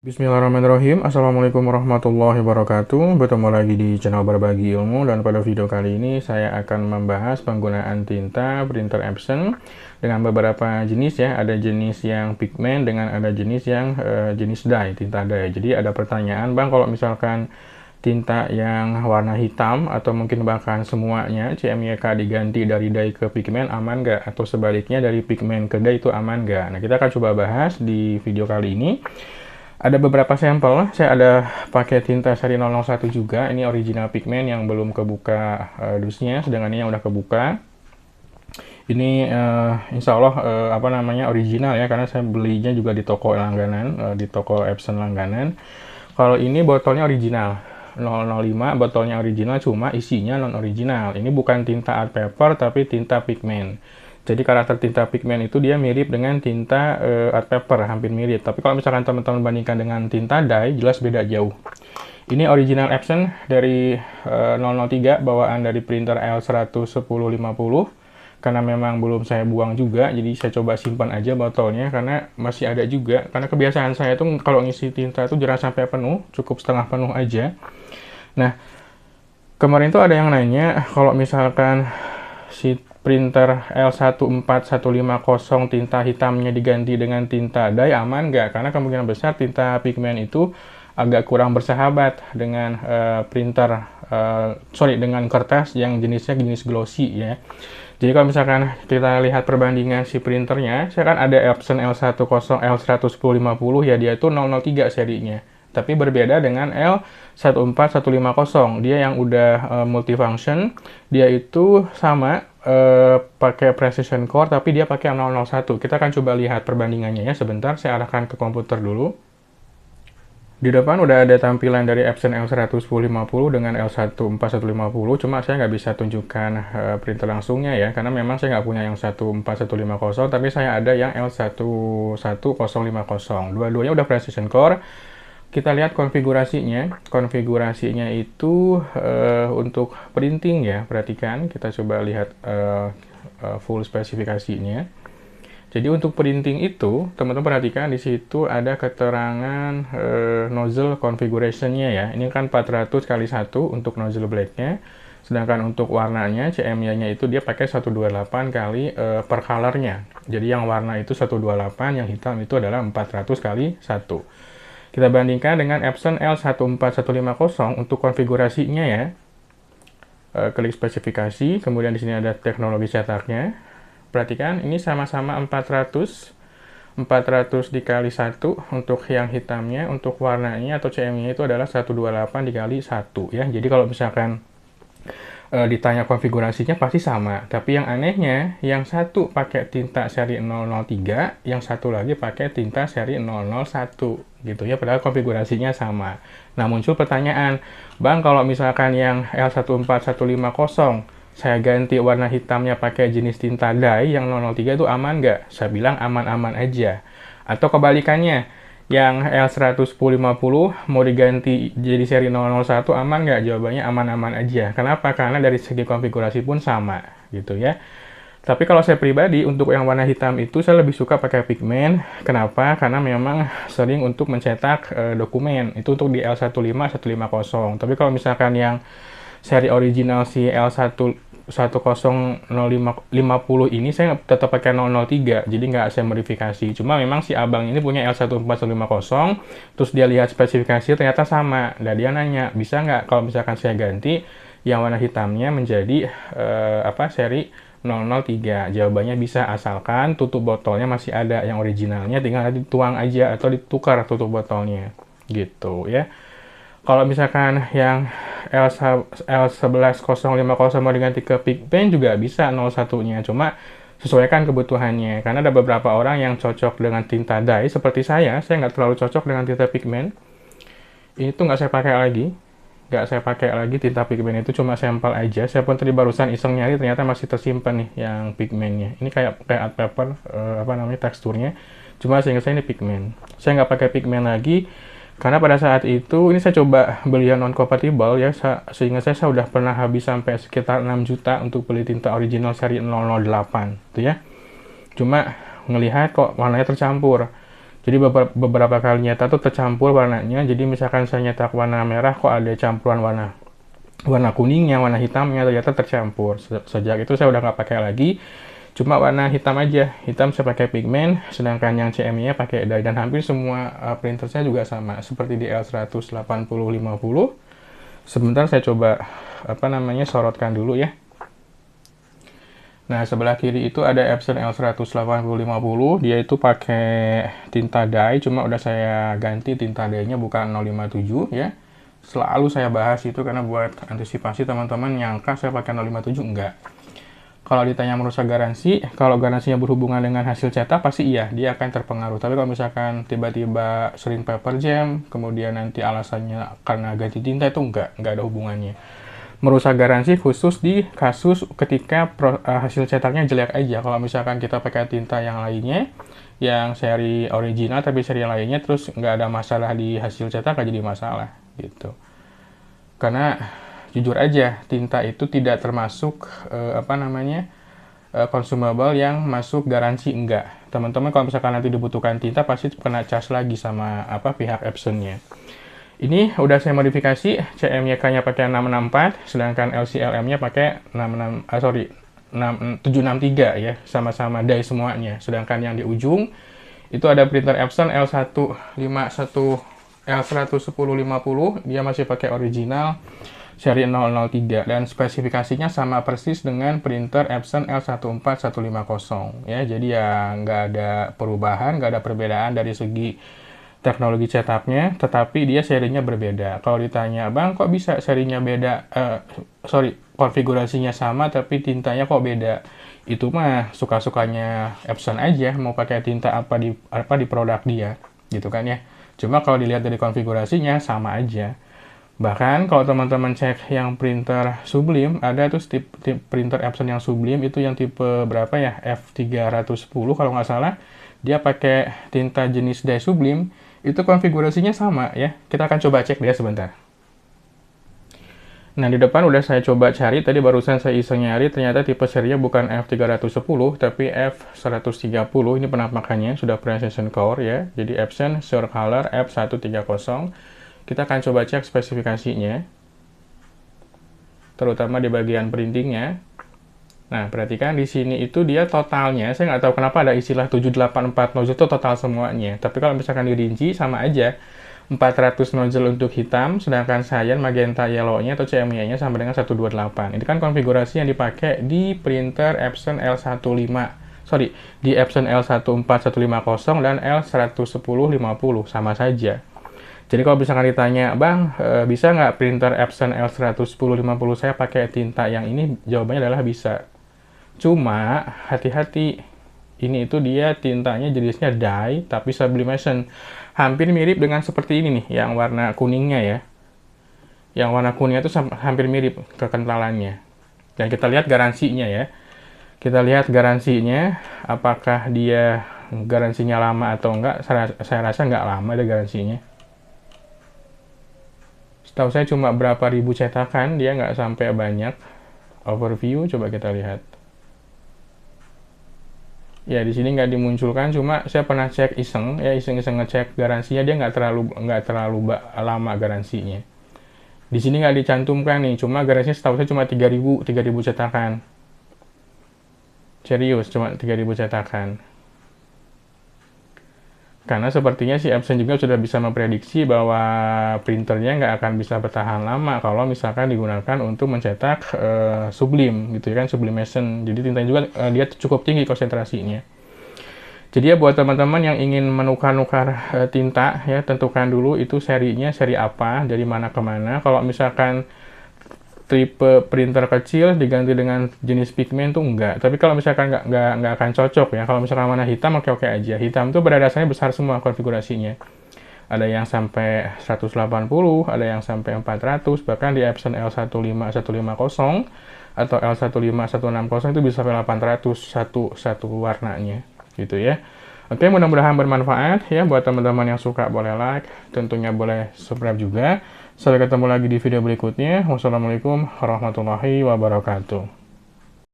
Bismillahirrahmanirrahim. Assalamualaikum warahmatullahi wabarakatuh. Bertemu lagi di channel Berbagi Ilmu, dan pada video kali ini saya akan membahas penggunaan tinta printer Epson dengan beberapa jenis ya. Ada jenis yang pigmen dengan ada jenis yang jenis dye, tinta dye. Jadi ada pertanyaan, Bang, kalau misalkan tinta yang warna hitam atau mungkin bahkan semuanya CMYK diganti dari dye ke pigmen, aman nggak? Atau sebaliknya dari pigmen ke dye itu aman nggak? Nah, kita akan coba bahas di video kali ini. Ada beberapa sampel, saya ada pakai tinta seri 001 juga, ini original pigmen yang belum kebuka dusnya, sedangkan ini yang udah kebuka. Ini insya Allah original ya, karena saya belinya juga di toko langganan, di toko Epson langganan. Kalau ini botolnya original, 005 botolnya original, cuma isinya non original. Ini bukan tinta art paper tapi tinta pigmen. Jadi karakter tinta pigmen itu dia mirip dengan tinta art paper, hampir mirip. Tapi kalau misalkan teman-teman bandingkan dengan tinta dye, jelas beda jauh. Ini original Epson dari 003, bawaan dari printer L11050. Karena memang belum saya buang juga, jadi saya coba simpan aja botolnya, karena masih ada juga. Karena kebiasaan saya tuh kalau ngisi tinta itu jarang sampai penuh, cukup setengah penuh aja. Nah, kemarin tuh ada yang nanya, kalau misalkan si printer L14150 tinta hitamnya diganti dengan tinta dye, aman nggak? Karena kemungkinan besar tinta pigmen itu agak kurang bersahabat dengan dengan kertas yang jenisnya jenis glossy ya. Jadi kalau misalkan kita lihat perbandingan si printernya, saya kan ada Epson L11050 ya, dia itu 003 serinya. Tapi berbeda dengan L14150, dia yang udah multifunction, dia itu sama pakai precision core, tapi dia pakai 001. Kita akan coba lihat perbandingannya ya, sebentar saya arahkan ke komputer dulu. Di depan udah ada tampilan dari Epson L11050 dengan L14150, cuma saya nggak bisa tunjukkan printer langsungnya ya, karena memang saya nggak punya yang 14150, tapi saya ada yang L11050. Dua-duanya udah precision core. Kita lihat konfigurasinya. Konfigurasinya itu untuk printing ya, perhatikan. Kita coba lihat full spesifikasinya. Jadi untuk printing itu, teman-teman perhatikan di situ ada keterangan nozzle configuration-nya ya. Ini kan 400 kali 1 untuk nozzle black-nya. Sedangkan untuk warnanya, CMY-nya itu dia pakai 128 kali per color-nya. Jadi yang warna itu 128, yang hitam itu adalah 400 kali 1. Kita bandingkan dengan Epson L14150 untuk konfigurasinya ya. Klik spesifikasi, kemudian di sini ada teknologi cetaknya. Perhatikan, ini sama-sama 400 dikali 1 untuk yang hitamnya, untuk warnanya atau CM-nya itu adalah 128 dikali 1 ya. Jadi kalau misalkan ditanya konfigurasinya pasti sama, tapi yang anehnya yang satu pakai tinta seri 003, yang satu lagi pakai tinta seri 001 gitu ya, padahal konfigurasinya sama. Nah, muncul pertanyaan, Bang, kalau misalkan yang L14150 saya ganti warna hitamnya pakai jenis tinta dye yang 003 itu aman nggak? Saya bilang aman-aman aja. Atau kebalikannya, yang L11050 mau diganti jadi seri 001 aman nggak? Jawabannya aman-aman aja. Kenapa? Karena dari segi konfigurasi pun sama gitu ya. Tapi kalau saya pribadi untuk yang warna hitam itu saya lebih suka pakai pigmen. Kenapa? Karena memang sering untuk mencetak dokumen. Itu untuk di L15150. Tapi kalau misalkan yang seri original si L11050 ini saya tetap pakai 003, jadi nggak saya modifikasi. Cuma memang si abang ini punya L14150, terus dia lihat spesifikasi ternyata sama. Dan dia nanya, bisa nggak kalau misalkan saya ganti yang warna hitamnya menjadi seri 003? Jawabannya bisa, asalkan tutup botolnya masih ada yang originalnya, tinggal dituang aja atau ditukar tutup botolnya gitu ya. Kalau misalkan yang L11050 mau diganti ke pigmen juga bisa 01-nya, cuma sesuaikan kebutuhannya. Karena ada beberapa orang yang cocok dengan tinta dye, seperti saya nggak terlalu cocok dengan tinta pigmen. Ini tuh nggak saya pakai lagi tinta pigmen itu, cuma sampel aja. Saya pun tadi barusan iseng nyari, ternyata masih tersimpan nih yang pigmennya. Ini kayak art paper, teksturnya. Cuma seingat saya ini pigmen. Saya nggak pakai pigmen lagi, karena pada saat itu, ini saya coba beli yang non-compatible ya, sehingga saya udah pernah habis sampai sekitar 6 juta untuk beli tinta original seri 008 gitu ya. Cuma ngelihat kok warnanya tercampur. Jadi beberapa kali nyetak tuh tercampur warnanya. Jadi misalkan saya nyetak warna merah, kok ada campuran warna kuningnya, warna hitamnya, ternyata tercampur. Sejak itu saya udah nggak pakai lagi, cuma warna hitam aja. Hitam saya pakai pigmen, sedangkan yang CM-nya pakai dye. Dan hampir semua printer saya juga sama, seperti di L180-50. Sebentar saya coba sorotkan dulu ya. Nah, sebelah kiri itu ada Epson L180-50, dia itu pakai tinta dye, cuma udah saya ganti tinta dye-nya bukan 057 ya. Selalu saya bahas itu karena buat antisipasi teman-teman nyangka saya pakai 057, enggak. Kalau ditanya merusak garansi, kalau garansinya berhubungan dengan hasil cetak, pasti iya, dia akan terpengaruh. Tapi kalau misalkan tiba-tiba sering paper jam, kemudian nanti alasannya karena ganti tinta, itu enggak ada hubungannya. Merusak garansi khusus di kasus ketika hasil cetaknya jelek aja. Kalau misalkan kita pakai tinta yang lainnya, yang seri original tapi seri lainnya, terus nggak ada masalah di hasil cetak, nggak jadi masalah gitu. Karena jujur aja, tinta itu tidak termasuk consumable yang masuk garansi, enggak. Teman-teman kalau misalkan nanti dibutuhkan tinta, pasti kena charge lagi sama pihak Epson-nya. Ini udah saya modifikasi, CMYK-nya pakai 664, sedangkan LCLM-nya pakai 763 ya, sama-sama dye semuanya. Sedangkan yang di ujung itu ada printer Epson L11050, dia masih pakai original seri 003 dan spesifikasinya sama persis dengan printer Epson L14150 ya. Jadi ya nggak ada perubahan, nggak ada perbedaan dari segi teknologi cetaknya, tetapi dia serinya berbeda. Kalau ditanya, Bang, kok bisa serinya beda? Konfigurasinya sama, tapi tintanya kok beda? Itu mah suka-sukanya Epson aja, mau pakai tinta apa di produk dia, gitu kan ya. Cuma kalau dilihat dari konfigurasinya, sama aja. Bahkan kalau teman-teman cek yang printer Sublime, ada tuh printer Epson yang Sublime, itu yang tipe berapa ya? F310 kalau nggak salah. Dia pakai tinta jenis dye Sublime, itu konfigurasinya sama ya. Kita akan coba cek dia sebentar. Nah, di depan udah saya coba cari, tadi barusan saya iseng nyari, ternyata tipe serinya bukan F310, tapi F130. Ini penampakannya, sudah precision core ya. Jadi Epson Surcolor F130. Kita akan coba cek spesifikasinya, terutama di bagian printingnya. Nah, perhatikan di sini itu dia totalnya, saya nggak tahu kenapa ada istilah 784 nozzle itu total semuanya. Tapi kalau misalkan dirinci, sama aja. 400 nozzle untuk hitam, sedangkan cyan, magenta, yellow-nya atau CMY-nya sama dengan 128. Ini kan konfigurasi yang dipakai di printer Epson di Epson L14150 dan L11050, sama saja. Jadi kalau misalkan ditanya, Bang, bisa nggak printer Epson L11050 saya pakai tinta yang ini? Jawabannya adalah bisa. Cuma, hati-hati. Ini itu dia tintanya jenisnya dye, tapi sublimation. Hampir mirip dengan seperti ini nih, yang warna kuningnya ya. Yang warna kuningnya itu hampir mirip kekentalannya. Dan kita lihat garansinya ya. Kita lihat garansinya, apakah dia garansinya lama atau enggak. Saya rasa nggak lama ada garansinya. Setahu saya cuma berapa ribu cetakan, dia nggak sampai banyak. Overview, coba kita lihat. Ya, di sini nggak dimunculkan, cuma saya pernah cek iseng ngecek garansinya, dia nggak terlalu lama garansinya. Di sini nggak dicantumkan nih, cuma garansinya setahu saya cuma 3.000 cetakan. Serius, cuma 3.000 cetakan. Karena sepertinya si Epson juga sudah bisa memprediksi bahwa printernya nggak akan bisa bertahan lama kalau misalkan digunakan untuk mencetak Sublime, gitu ya kan, sublimation. Jadi tintanya juga dia cukup tinggi konsentrasinya. Jadi ya buat teman-teman yang ingin menukar-nukar tinta ya, tentukan dulu itu serinya seri apa, dari mana ke mana. Kalau misalkan tipe printer kecil diganti dengan jenis pigmen tuh enggak. Tapi kalau misalkan nggak akan cocok ya. Kalau misalkan warna hitam, oke aja. Hitam tuh pada dasarnya besar semua konfigurasinya. Ada yang sampai 180, ada yang sampai 400, bahkan di Epson L15150 atau L15160 itu bisa sampai 800 satu warnanya, gitu ya. Oke, mudah-mudahan bermanfaat ya. Buat teman-teman yang suka boleh like, tentunya boleh subscribe juga. Sampai ketemu lagi di video berikutnya. Wassalamualaikum warahmatullahi wabarakatuh.